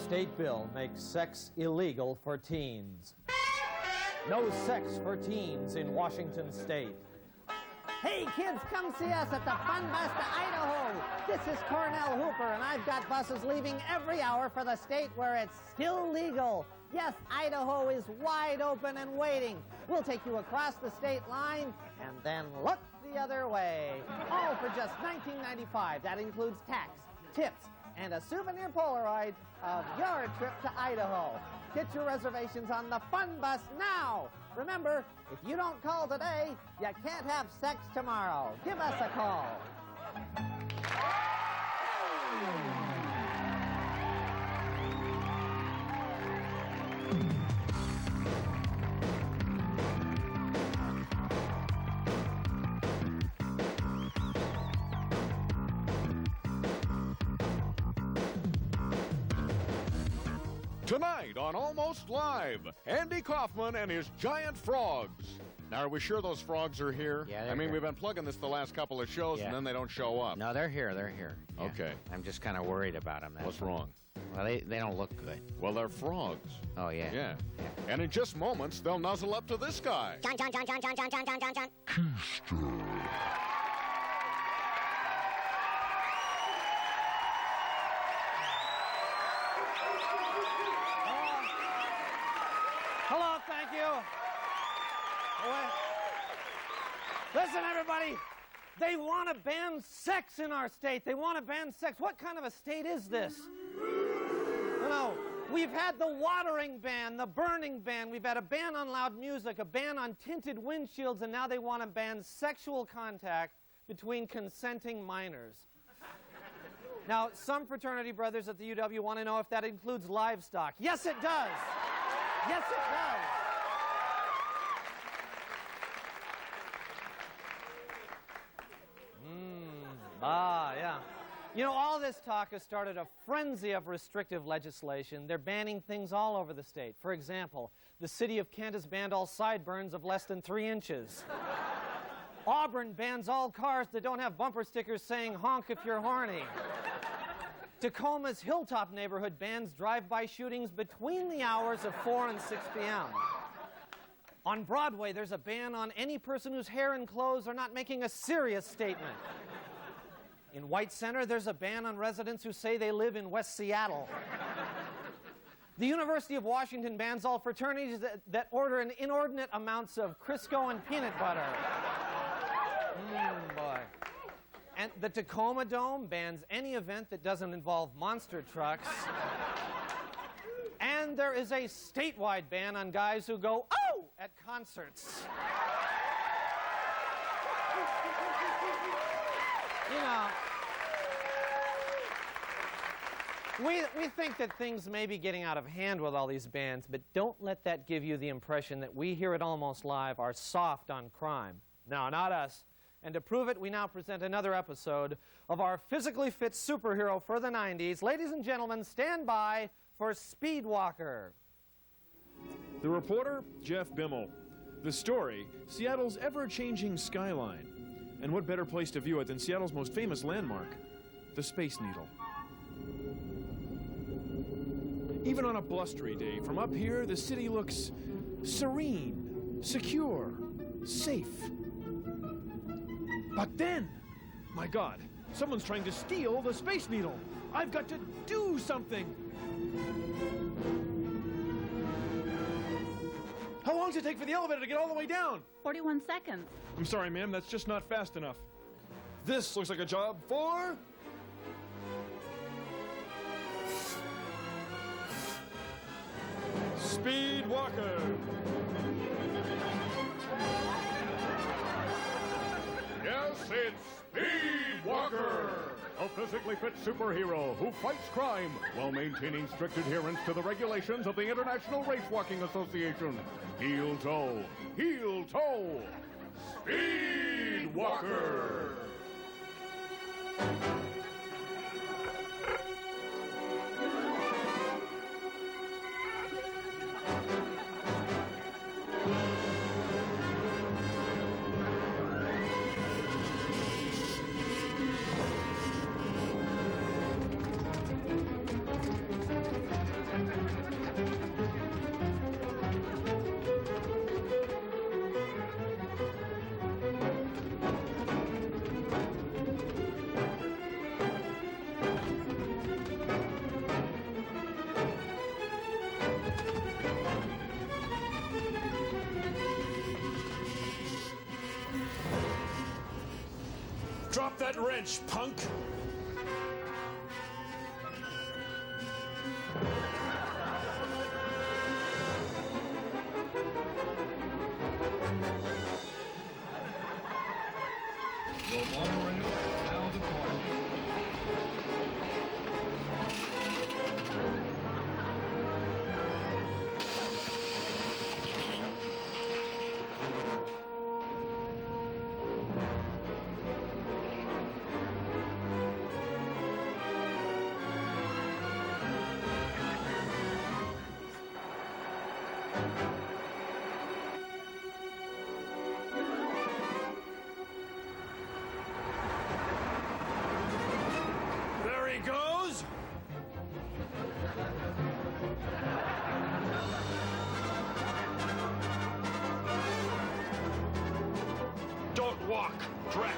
state bill makes sex illegal for teens. No sex for teens in Washington state. Hey kids, come see us at the Fun Bus to Idaho. This is Cornell Hooper, and I've got buses leaving every hour for the state where it's still legal. Yes, Idaho is wide open and waiting. We'll take you across the state line and then look the other way. All for just $19.95. That includes tax, tips, and a souvenir Polaroid of your trip to Idaho. Get your reservations on the Fun Bus now. Remember, if you don't call today, you can't have sex tomorrow. Give us a call. Tonight on Almost Live, Andy Kaufman and his giant frogs. Now, are we sure those frogs are here? Yeah, I mean, here. we've been plugging this the last couple of shows, and then they don't show up. No, they're here. They're here. Yeah. Okay. I'm just kind of worried about them. What's wrong? Well, they don't look good. Well, they're frogs. Oh, yeah. Yeah. And in just moments, they'll nuzzle up to this guy. John. Hello, thank you. Listen, everybody, they want to ban sex in our state. They want to ban sex. What kind of a state is this? No, we've had the watering ban, the burning ban. We've had a ban on loud music, a ban on tinted windshields, and now they want to ban sexual contact between consenting minors. Now, some fraternity brothers at the UW want to know if that includes livestock. Yes, it does. Yes, it does. Yeah. You know, all this talk has started a frenzy of restrictive legislation. They're banning things all over the state. For example, the city of Kent has banned all sideburns of less than 3 inches. Auburn bans all cars that don't have bumper stickers saying honk if you're horny. Tacoma's Hilltop neighborhood bans drive-by shootings between the hours of 4 and 6 p.m. On Broadway, there's a ban on any person whose hair and clothes are not making a serious statement. In White Center, there's a ban on residents who say they live in West Seattle. The University of Washington bans all fraternities that order in inordinate amounts of Crisco and peanut butter. Boy. And the Tacoma Dome bans any event that doesn't involve monster trucks. And there is a statewide ban on guys who go, oh, at concerts. You know, we think that things may be getting out of hand with all these bans, but don't let that give you the impression that we here at Almost Live are soft on crime. No, not us. And to prove it, we now present another episode of our physically fit superhero for the 90s. Ladies and gentlemen, stand by for Speedwalker. The reporter, Jeff Bimmel. The story, Seattle's ever-changing skyline. And what better place to view it than Seattle's most famous landmark, the Space Needle. Even on a blustery day, from up here, the city looks serene, secure, safe. But then, my God, someone's trying to steal the Space Needle. I've got to do something. How long does it take for the elevator to get all the way down? 41 seconds. I'm sorry, ma'am, that's just not fast enough. This looks like a job for... Speedwalker. Yes, it's Speedwalker, a physically fit superhero who fights crime while maintaining strict adherence to the regulations of the International Race Walking Association. Heel toe, Speedwalker. that wrench, punk! The monorail now departing. There he goes! Don't walk, drat!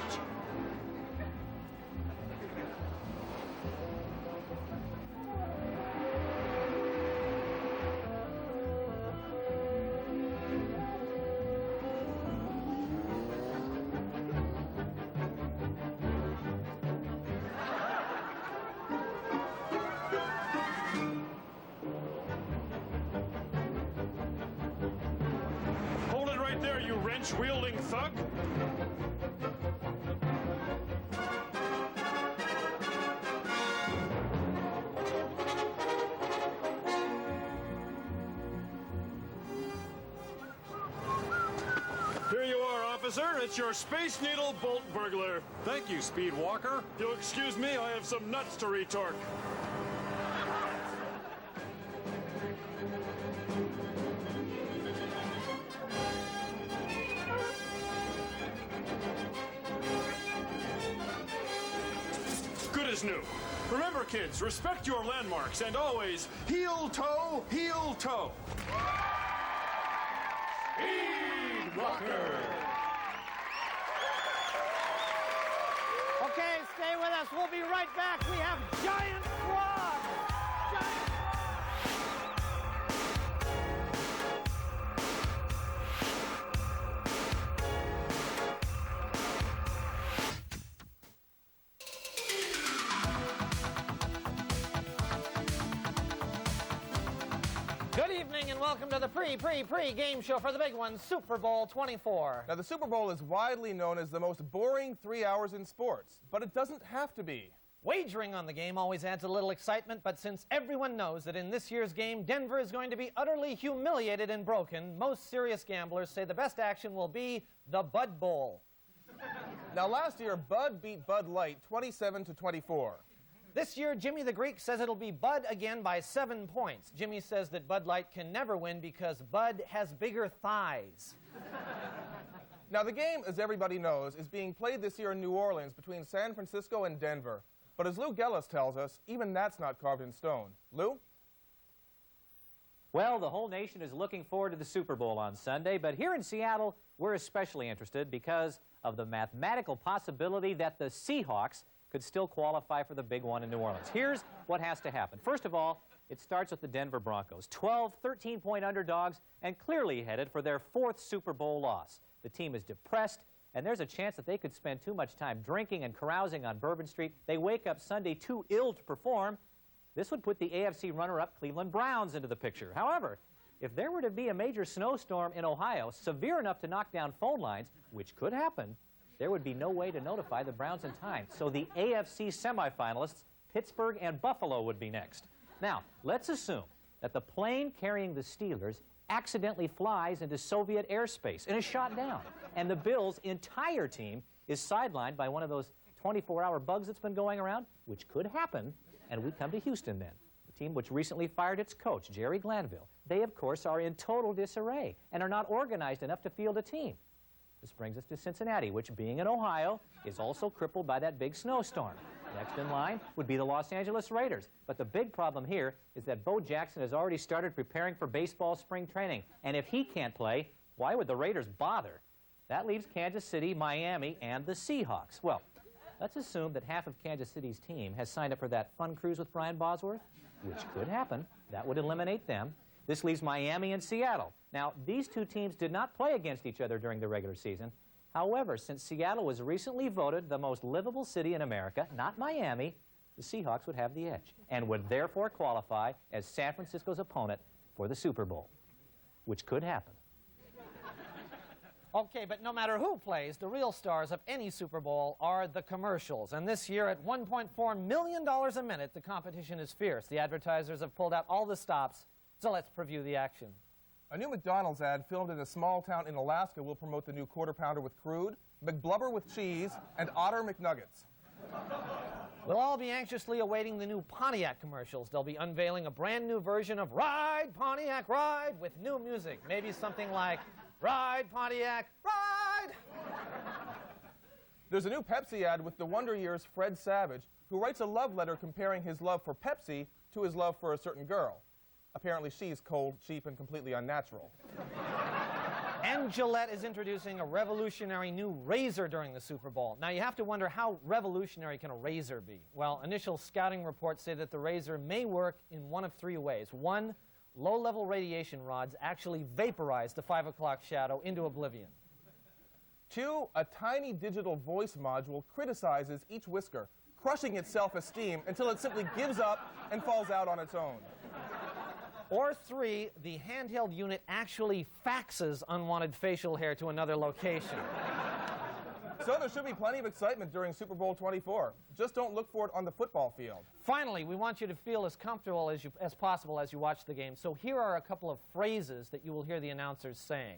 Hold it right there, you wrench-wielding thug! Here you are, officer. It's your Space Needle bolt burglar. Thank you, Speed Walker. You'll excuse me, I have some nuts to retorque. Good as new. Remember, kids, respect your landmarks and always heel toe, heel toe. Speed Walker. Okay, stay with us. We'll be right back. We have giant frogs. Giant Good evening and welcome to the pre-game show for the big one, Super Bowl 24. Now, the Super Bowl is widely known as the most boring 3 hours in sports, but it doesn't have to be. Wagering on the game always adds a little excitement, but since everyone knows that in this year's game, Denver is going to be utterly humiliated and broken, most serious gamblers say the best action will be the Bud Bowl. Now, last year, Bud beat Bud Light 27-24. This year, Jimmy the Greek says it'll be Bud again by 7 points. Jimmy says that Bud Light can never win because Bud has bigger thighs. Now, the game, as everybody knows, is being played this year in New Orleans between San Francisco and Denver. But as Lou Gellis tells us, even that's not carved in stone. Lou? Well, the whole nation is looking forward to the Super Bowl on Sunday, but here in Seattle, we're especially interested because of the mathematical possibility that the Seahawks could still qualify for the big one in New Orleans. Here's what has to happen. First of all, it starts with the Denver Broncos, 12 13-point underdogs and clearly headed for their 4th Super Bowl loss. The team is depressed, and there's a chance that they could spend too much time drinking and carousing on Bourbon Street. They wake up Sunday too ill to perform. This would put the AFC runner-up Cleveland Browns into the picture. However, if there were to be a major snowstorm in Ohio, severe enough to knock down phone lines, which could happen, there would be no way to notify the Browns in time. So the AFC semifinalists, Pittsburgh and Buffalo, would be next. Now, let's assume that the plane carrying the Steelers accidentally flies into Soviet airspace and is shot down. And the Bills' entire team is sidelined by one of those 24-hour bugs that's been going around, which could happen, and we come to Houston then. The team which recently fired its coach, Jerry Glanville. They, of course, are in total disarray and are not organized enough to field a team. This brings us to Cincinnati, which, being in Ohio, is also crippled by that big snowstorm. Next in line would be the Los Angeles Raiders. But the big problem here is that Bo Jackson has already started preparing for baseball spring training. And if he can't play, why would the Raiders bother? That leaves Kansas City, Miami, and the Seahawks. Well, let's assume that half of Kansas City's team has signed up for that fun cruise with Brian Bosworth, which could happen. That would eliminate them. This leaves Miami and Seattle. Now, these two teams did not play against each other during the regular season, However, since Seattle was recently voted the most livable city in America, not Miami, the Seahawks would have the edge and would therefore qualify as San Francisco's opponent for the Super Bowl, which could happen. Okay, but no matter who plays, the real stars of any Super Bowl are the commercials. And this year, at $1.4 million a minute, the competition is fierce. The advertisers have pulled out all the stops, so let's preview the action. A new McDonald's ad filmed in a small town in Alaska will promote the new Quarter Pounder with crude, McBlubber with cheese, and Otter McNuggets. We'll all be anxiously awaiting the new Pontiac commercials. They'll be unveiling a brand new version of Ride, Pontiac, Ride with new music. Maybe something like, Ride, Pontiac, Ride! There's a new Pepsi ad with the Wonder Years' Fred Savage, who writes a love letter comparing his love for Pepsi to his love for a certain girl. Apparently she's cold, cheap, and completely unnatural. And Gillette is introducing a revolutionary new razor during the Super Bowl. Now, you have to wonder, how revolutionary can a razor be? Well, initial scouting reports say that the razor may work in one of three ways. One, low-level radiation rods actually vaporize the 5 o'clock shadow into oblivion. Two, a tiny digital voice module criticizes each whisker, crushing its self-esteem until it simply gives up and falls out on its own. Or three, the handheld unit actually faxes unwanted facial hair to another location. So there should be plenty of excitement during Super Bowl 24. Just don't look for it on the football field. Finally, we want you to feel as comfortable as possible as you watch the game. So here are a couple of phrases that you will hear the announcers saying.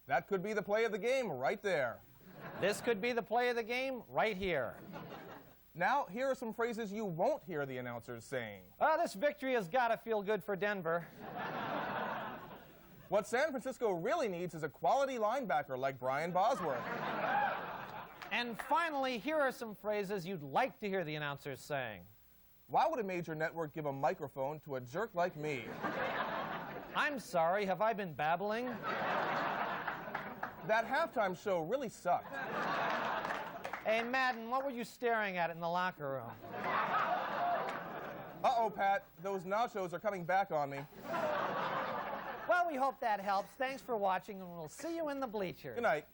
That could be the play of the game right there. This could be the play of the game right here. Now, here are some phrases you won't hear the announcers saying. This victory has got to feel good for Denver. What San Francisco really needs is a quality linebacker like Brian Bosworth. And finally, here are some phrases you'd like to hear the announcers saying. Why would a major network give a microphone to a jerk like me? I'm sorry, have I been babbling? That halftime show really sucked. Hey, Madden, what were you staring at in the locker room? Uh-oh, Pat, those nachos are coming back on me. Well, we hope that helps. Thanks for watching, and we'll see you in the bleachers. Good night.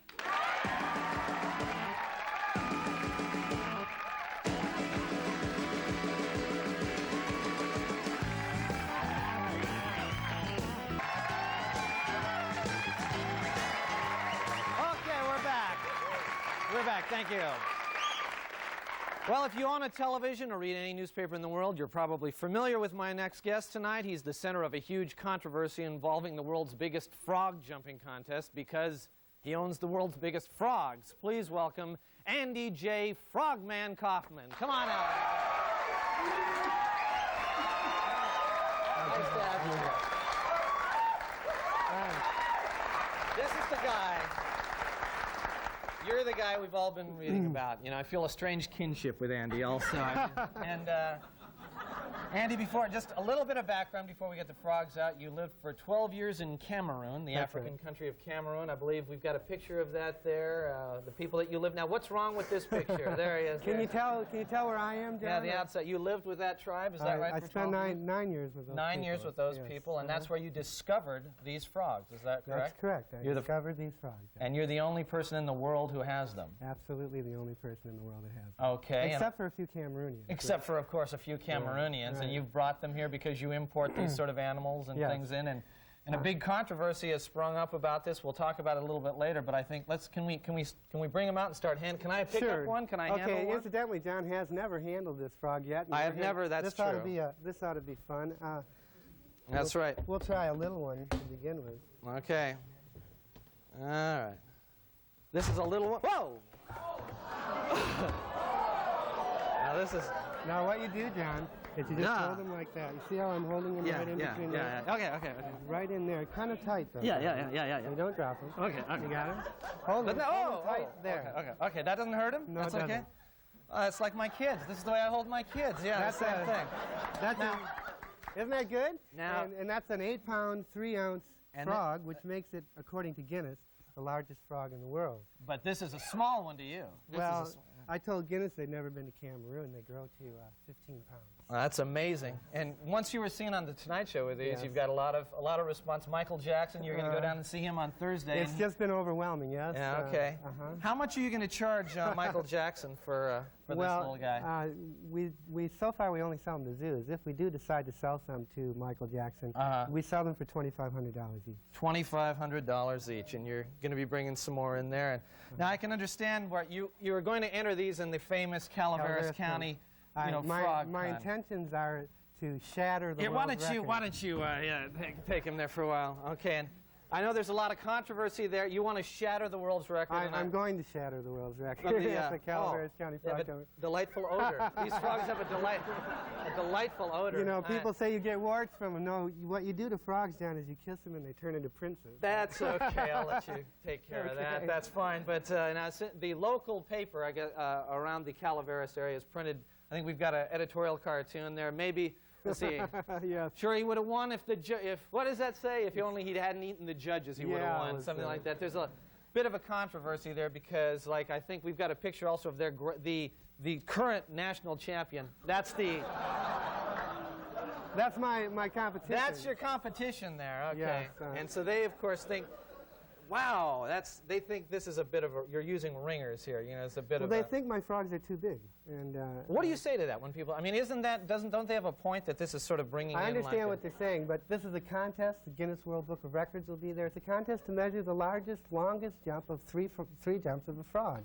We're back. Thank you. Well, if you own a television or read any newspaper in the world, you're probably familiar with my next guest tonight. He's the center of a huge controversy involving the world's biggest frog jumping contest because he owns the world's biggest frogs. Please welcome Andy J. Frogman Kaufman. Come on out. Nice to have you. This is the guy. You're the guy we've all been reading about. You know, I feel a strange kinship with Andy also. And Andy, just a little bit of background before we get the frogs out. You lived for 12 years in Cameroon, the African country of Cameroon. I believe we've got a picture of that there, the people that you live. Now, what's wrong with this picture? There he is. Can you tell where I am, John? Yeah, the outside. You lived with that tribe, is that right? I spent 9 years with those people. 9 years with those people, and that's where you discovered these frogs, is that correct? That's correct. I discovered these frogs. And you're the only person in the world who has them? Absolutely the only person in the world that has them. Okay. Except for a few Cameroonians. Except for, of course, a few Cameroonians, right. And you've brought them here because you import these sort of animals and things in, and a big controversy has sprung up about this. We'll talk about it a little bit later, but I think can we bring them out and start can I pick up one? Can I handle one? Okay, incidentally, John has never handled this frog yet. I have never, that's true. This ought to be fun. That's right. We'll try a little one to begin with. Okay. All right. This is a little one. Whoa! Now this is... Now what you do, John, is you just hold them like that. You see how I'm holding them right in between there? Okay. Right in there, kind of tight though. Yeah. You don't drop them. Okay. You got them? Hold them tight there. Okay, that doesn't hurt him? No, that's it okay? doesn't. It's like my kids. This is the way I hold my kids. Yeah, That's the same thing. Isn't that good? Now, and that's an 8-pound, 3-ounce frog, which makes it, according to Guinness, the largest frog in the world. But this is a small one to you. Well, I told Guinness they'd never been to Cameroon. They grow to 15 pounds. That's amazing. And once you were seen on the Tonight Show with these, Yes. you've got a lot of response. Michael Jackson, you're going to go down and see him on Thursday. It's just been overwhelming, yes. Yeah, okay. How much are you going to charge Michael Jackson for this little guy? So far we only sell them to zoos. If we do decide to sell some to Michael Jackson, we sell them for $2,500 each. $2,500 each, and you're going to be bringing some more in there. And now I can understand what you were going to enter these in the famous Calaveras County, frog. My intentions are to shatter the Yeah, world record. why don't you take him there for a while? Okay, and I know there's a lot of controversy there. You want to shatter the world's record. I'm going to shatter the world's record Of the, at the Calaveras County they have Frog a Company. delightful odor. These frogs have a delightful odor. You know, people say you get warts from them. No, what you do to frogs, John, is you kiss them and they turn into princes. That's okay. I'll let you take care of that. Okay. That's fine. But now the local paper, I guess, around the Calaveras area has printed. I think we've got an editorial cartoon there. Maybe. Let's see. Yes. Sure, he would have won if what does that say? If he hadn't eaten the judges, he would have Yeah, it won. was, Something like that. There's a bit of a controversy there because, like, I think we've got a picture also of the current national champion. That's my competition. That's your competition there. Okay. Yes, And so they, of course, think, wow, they think this is a bit of you're using ringers here. You know, it's a bit Well, of they think my frogs are too big. And What do you say to that when people? I mean, don't they have a point that this is sort of bringing? I in understand like what they're saying, but this is a contest. The Guinness World Book of Records will be there. It's a contest to measure the longest jump of three jumps of a frog.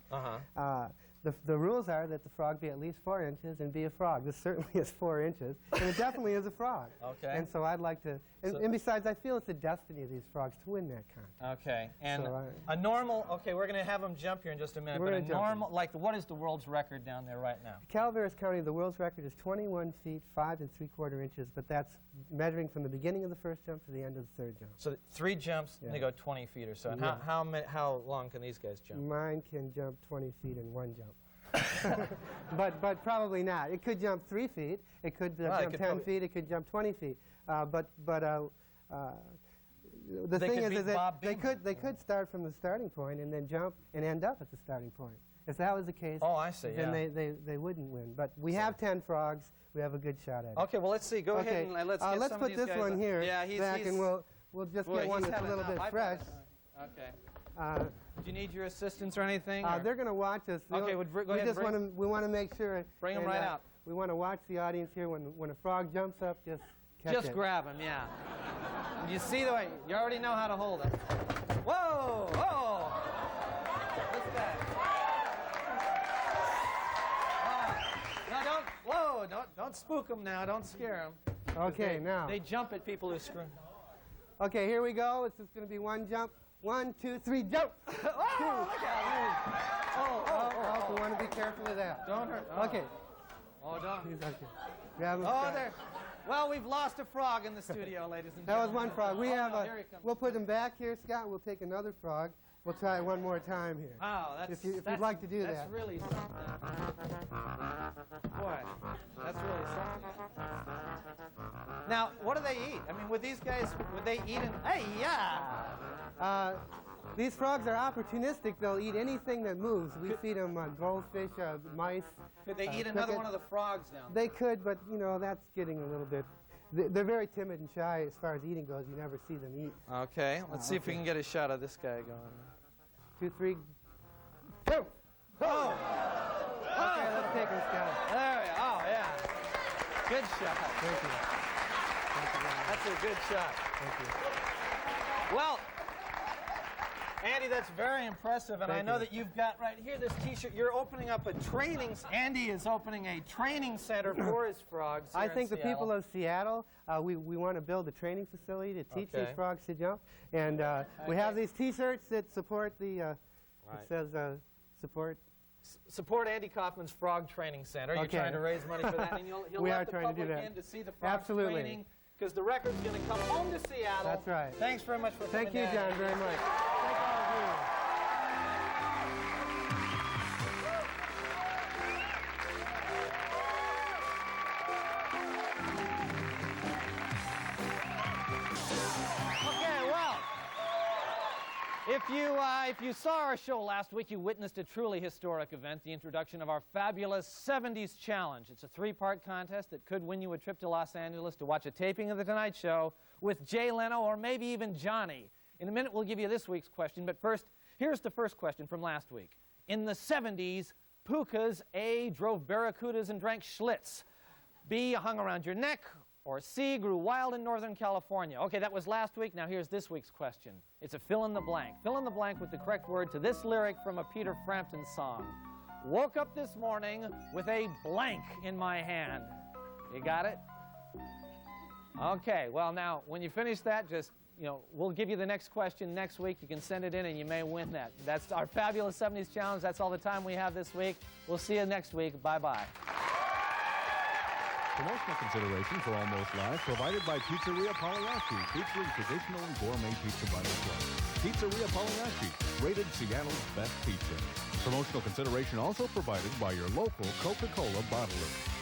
The rules are that the frog be at least 4 inches and be a frog. This certainly is 4 inches, and it definitely is a frog. Okay. And so I'd like to, and besides, I feel it's the destiny of these frogs to win that contest. Okay. And So a normal. Okay, we're going to have them jump here in just a minute. We're But a gonna jump normal, like, what is the world's record down there right now? Calaveras County, the world's record is 21 feet, 5 3/4 inches, but that's measuring from the beginning of the first jump to the end of the third jump. So 3 jumps, and they Yeah. go 20 feet or so. And Yeah. how long can these guys jump? Mine can jump 20 feet in one jump. but probably not. It could jump 3 feet. It could Well, it jump could 10 probably- feet. It could jump 20 feet. The They thing could is beat that Bob they could start from the starting point and then jump and end up at the starting point. If that was the case, Oh, I see. then Yeah. they wouldn't win. But we have 10 frogs. We have a good shot at it. Okay. Well, let's see. Go ahead and let's get let's some put of these this guys one up. here Yeah, back, and we'll just Boy, get one he's that's a had little enough. bit I've fresh. had it. Okay. Uh, Do you need your assistance or anything? or- They're going to watch us. Okay, They'll- go we ahead, just bring- we want to make sure. Bring 'em and, right out. We want to watch the audience here. When a frog jumps up, just catch Just it. grab him, yeah. You see the way, you already know how to hold it. Whoa, whoa. This guy. Don't spook them now, don't scare them. Okay, now. They jump at people who scream. Okay, here we go. It's just going to be one jump. 1, 2, 3, jump. Oh, look at him. Oh. We want to be careful of that. Don't hurt. Okay. Oh, don't. He's okay. Grab him. Oh, Scott. there. Well, we've lost a frog in the studio, ladies and That was gentlemen. one frog. We Oh, have no, a. here he comes. We'll put him back here, Scott. We'll take another frog. We'll try it one more time here. Wow, that's, If you'd that's- like to do that's that. really something. Boy, that's really something. Now, what do they eat? I mean, would these guys, would they eat an, hey, yeah! These frogs are opportunistic. They'll eat anything that moves. We feed them goldfish, mice. Could they eat another one of the frogs down there? They could, but you know that's getting a little bit. They're very timid and shy as far as eating goes. You never see them eat. Okay, let's see if we can get a shot of this guy going. 2, 3. Two! Oh! Okay, let's take him, Scott. There we go. Oh, yeah. Good shot. Thank you. Thank you very much. That's a good shot. Thank you. Well, Andy, that's very impressive, and I Thank know you. that you've got right here this T-shirt. You're opening up a training. Andy is opening a training center for his frogs. I here in think the people Seattle. of Seattle, we want to build a training facility to teach Okay. these frogs to jump, and we have these T-shirts that support the. Right. It says support. Support Andy Kaufman's Frog Training Center. You're Okay. trying to raise money for that, and you'll We let are the trying to do public that. in to see the frog Absolutely. training, because the record's going to come home to Seattle. That's right. Thanks very much for Thank coming you, down. John, very much. Thank all of you. Okay, well, If you saw our show last week, you witnessed a truly historic event, the introduction of our fabulous 70s Challenge. It's a three-part contest that could win you a trip to Los Angeles to watch a taping of The Tonight Show with Jay Leno or maybe even Johnny. In a minute, we'll give you this week's question, but first, here's the first question from last week. In the 70s, Pukas, A, drove barracudas and drank Schlitz, B, hung around your neck, or C, grew wild in Northern California. Okay, that was last week. Now here's this week's question. It's a fill in the blank. Fill in the blank with the correct word to this lyric from a Peter Frampton song. Woke up this morning with a blank in my hand. You got it? Okay, well now, when you finish that, just, we'll give you the next question next week. You can send it in and you may win that. That's our fabulous 70s Challenge. That's all the time we have this week. We'll see you next week. Bye-bye. Promotional consideration for Almost Live provided by Pizzeria Pagliacci, featuring traditional and gourmet pizza by the plate. Pizzeria Pagliacci, rated Seattle's best pizza. Promotional consideration also provided by your local Coca-Cola bottler.